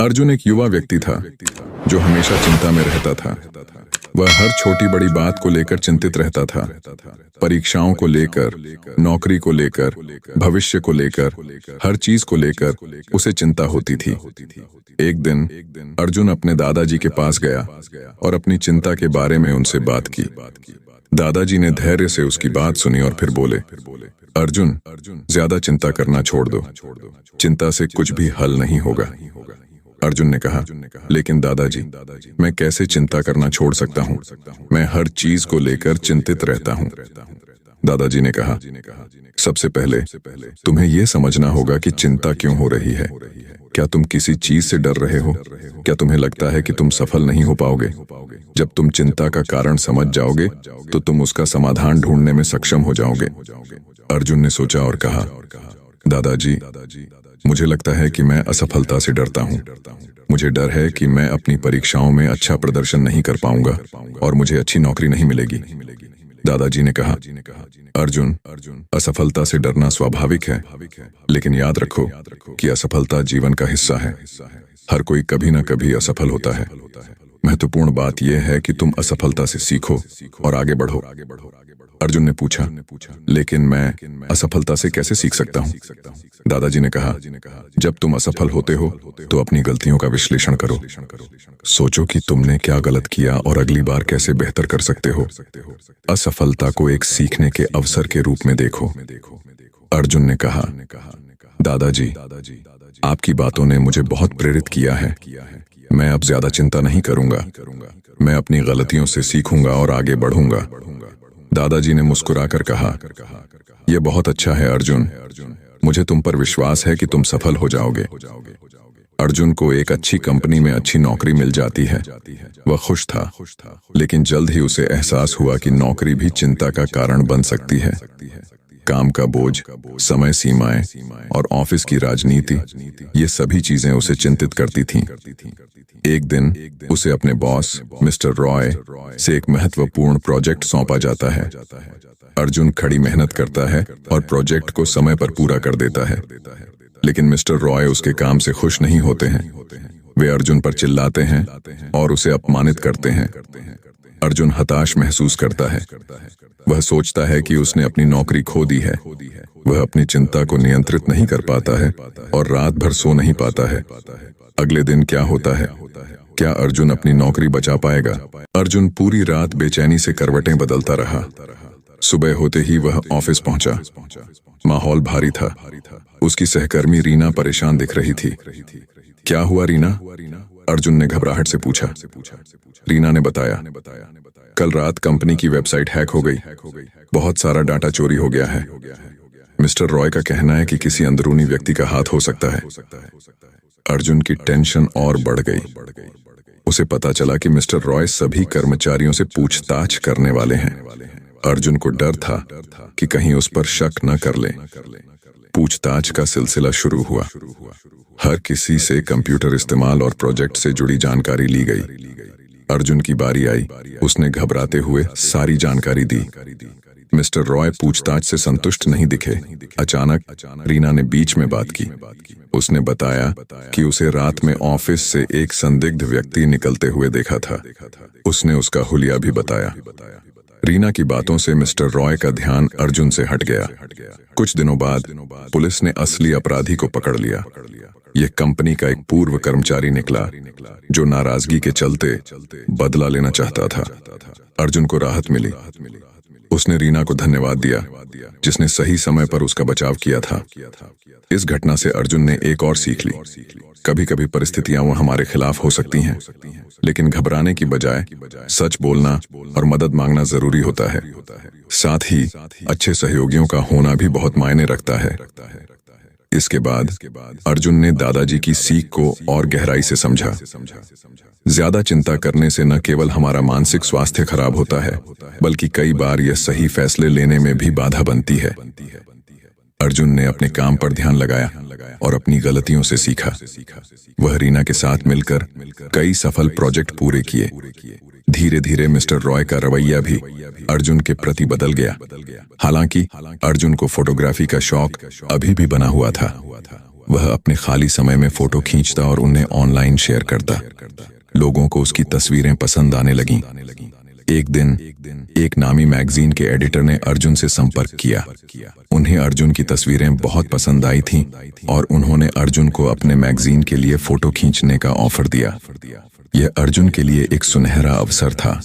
अर्जुन एक युवा व्यक्ति था जो हमेशा चिंता में रहता था। वह हर छोटी बड़ी बात को लेकर चिंतित रहता था। परीक्षाओं को लेकर, नौकरी को लेकर, भविष्य को लेकर, हर चीज को लेकर उसे चिंता होती थी। एक दिन अर्जुन अपने दादाजी के पास गया और अपनी चिंता के बारे में उनसे बात की। दादाजी ने धैर्य से उसकी बात सुनी और फिर बोले, अर्जुन, ज्यादा चिंता करना छोड़ दो। चिंता से कुछ भी हल नहीं होगा। अर्जुन ने कहा, लेकिन दादाजी, मैं कैसे चिंता करना छोड़ सकता हूँ? मैं हर चीज को लेकर चिंतित रहता हूँ। दादाजी ने कहा, सबसे पहले तुम्हें यह समझना होगा कि चिंता क्यों हो रही है। क्या तुम किसी चीज से डर रहे हो? क्या तुम्हें लगता है कि तुम सफल नहीं हो पाओगे? जब तुम चिंता का कारण समझ जाओगे तो तुम उसका समाधान ढूंढने में सक्षम हो जाओगे। अर्जुन ने सोचा और कहा, दादाजी, मुझे लगता है कि मैं असफलता से डरता हूँ। मुझे डर है कि मैं अपनी परीक्षाओं में अच्छा प्रदर्शन नहीं कर पाऊंगा और मुझे अच्छी नौकरी नहीं मिलेगी। दादाजी ने कहा, अर्जुन, असफलता से डरना स्वाभाविक है, लेकिन याद रखो कि असफलता जीवन का हिस्सा है। हर कोई कभी ना कभी असफल होता है। महत्वपूर्ण बात यह है कि तुम असफलता से सीखो और आगे बढ़ो। अर्जुन ने पूछा, लेकिन मैं असफलता से कैसे सीख सकता हूँ? दादाजी ने कहा, जब तुम असफल होते हो तो अपनी गलतियों का विश्लेषण करो। सोचो कि तुमने क्या गलत किया और अगली बार कैसे बेहतर कर सकते हो। असफलता को एक सीखने के अवसर के रूप में देखो। अर्जुन ने कहा, दादाजी, आपकी बातों ने मुझे बहुत प्रेरित किया है। मैं अब ज्यादा चिंता नहीं करूंगा। मैं अपनी गलतियों से सीखूंगा और आगे बढ़ूंगा। दादाजी ने मुस्कुराकर कहा, यह बहुत अच्छा है अर्जुन। मुझे तुम पर विश्वास है कि तुम सफल हो जाओगे। अर्जुन को एक अच्छी कंपनी में अच्छी नौकरी मिल जाती है। वह खुश था, लेकिन जल्द ही उसे एहसास हुआ कि नौकरी भी चिंता का कारण बन सकती है। काम का बोझ, समय सीमाएं और ऑफिस की राजनीति, ये सभी चीजें उसे चिंतित करती थीं। एक दिन उसे अपने बॉस मिस्टर रॉय से एक महत्वपूर्ण प्रोजेक्ट सौंपा जाता है। अर्जुन कड़ी मेहनत करता है और प्रोजेक्ट को समय पर पूरा कर देता है, लेकिन मिस्टर रॉय उसके काम से खुश नहीं होते हैं। वे अर्जुन पर चिल्लाते हैं और उसे अपमानित करते हैं। अर्जुन हताश महसूस करता है। वह सोचता है कि उसने अपनी नौकरी खो दी है। वह अपनी चिंता को नियंत्रित नहीं कर पाता है और रात भर सो नहीं पाता है। अगले दिन क्या होता है? क्या अर्जुन अपनी नौकरी बचा पाएगा? अर्जुन पूरी रात बेचैनी से करवटें बदलता रहा। सुबह होते ही वह ऑफिस पहुंचा। माहौल भारी था। उसकी सहकर्मी रीना परेशान दिख रही थी। क्या हुआ रीना? अर्जुन ने घबराहट से पूछा। रीना ने बताया, कल रात कंपनी की वेबसाइट हैक हो गई। बहुत सारा डाटा चोरी हो गया है। मिस्टर रॉय का कहना है कि किसी अंदरूनी व्यक्ति का हाथ हो सकता है। अर्जुन की टेंशन और बढ़ गई। उसे पता चला कि मिस्टर रॉय सभी कर्मचारियों से पूछताछ करने वाले हैं। अर्जुन को डर था कि कहीं उस पर शक न कर ले। पूछताछ का सिलसिला शुरू हुआ। हर किसी से कंप्यूटर इस्तेमाल और प्रोजेक्ट से जुड़ी जानकारी ली गई। अर्जुन की बारी आई। उसने घबराते हुए सारी जानकारी दी। मिस्टर रॉय पूछताछ से संतुष्ट नहीं दिखे। अचानक रीना ने बीच में बात की। उसने बताया कि उसे रात में ऑफिस से एक संदिग्ध व्यक्ति निकलते हुए देखा था। उसने उसका हुलिया भी बताया। रीना की बातों से मिस्टर रॉय का ध्यान अर्जुन से हट गया। कुछ दिनों बाद पुलिस ने असली अपराधी को पकड़ लिया। यह कंपनी का एक पूर्व कर्मचारी निकला जो नाराजगी के चलते बदला लेना चाहता था। अर्जुन को राहत मिली। उसने रीना को धन्यवाद दिया, जिसने सही समय पर उसका बचाव किया था। इस घटना से अर्जुन ने एक और सीख ली। कभी कभी परिस्थितियां वो हमारे खिलाफ हो सकती हैं, लेकिन घबराने की बजाय सच बोलना और मदद मांगना जरूरी होता है। साथ ही अच्छे सहयोगियों का होना भी बहुत मायने रखता है। इसके बाद अर्जुन ने दादाजी की सीख को और गहराई से समझा। ज्यादा चिंता करने से न केवल हमारा मानसिक स्वास्थ्य खराब होता है, बल्कि कई बार यह सही फैसले लेने में भी बाधा बनती है। अर्जुन ने अपने काम पर ध्यान लगाया और अपनी गलतियों से सीखा। वह रीना के साथ मिलकर कई सफल प्रोजेक्ट पूरे किए। धीरे धीरे मिस्टर रॉय का रवैया भी अर्जुन के प्रति बदल गया। हालांकि अर्जुन को फोटोग्राफी का शौक अभी भी बना हुआ था। वह अपने खाली समय में फोटो खींचता और उन्हें ऑनलाइन शेयर करता। लोगों को उसकी तस्वीरें पसंद आने लगीं। एक दिन एक नामी मैगजीन के एडिटर ने अर्जुन से संपर्क किया। उन्हें अर्जुन की तस्वीरें बहुत पसंद आई थीं और उन्होंने अर्जुन को अपने मैगजीन के लिए फोटो खींचने का ऑफर दिया। यह अर्जुन के लिए एक सुनहरा अवसर था।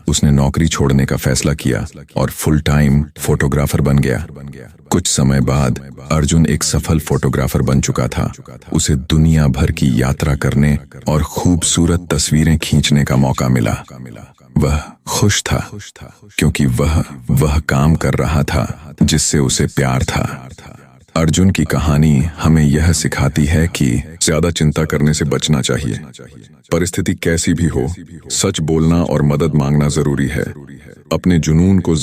उसने नौकरी छोड़ने का फैसला किया और फुल टाइम फोटोग्राफर बन गया। कुछ समय बाद अर्जुन एक सफल फोटोग्राफर बन चुका था। उसे दुनिया भर की यात्रा करने और खूबसूरत तस्वीरें खींचने का मौका मिला। वह खुश था क्योंकि वह काम कर रहा था जिससे उसे प्यार था। अर्जुन की कहानी हमें यह सिखाती है कि ज्यादा चिंता करने से बचना चाहिए। परिस्थिति कैसी भी हो, सच बोलना और मदद मांगना जरूरी है। अपने जुनून को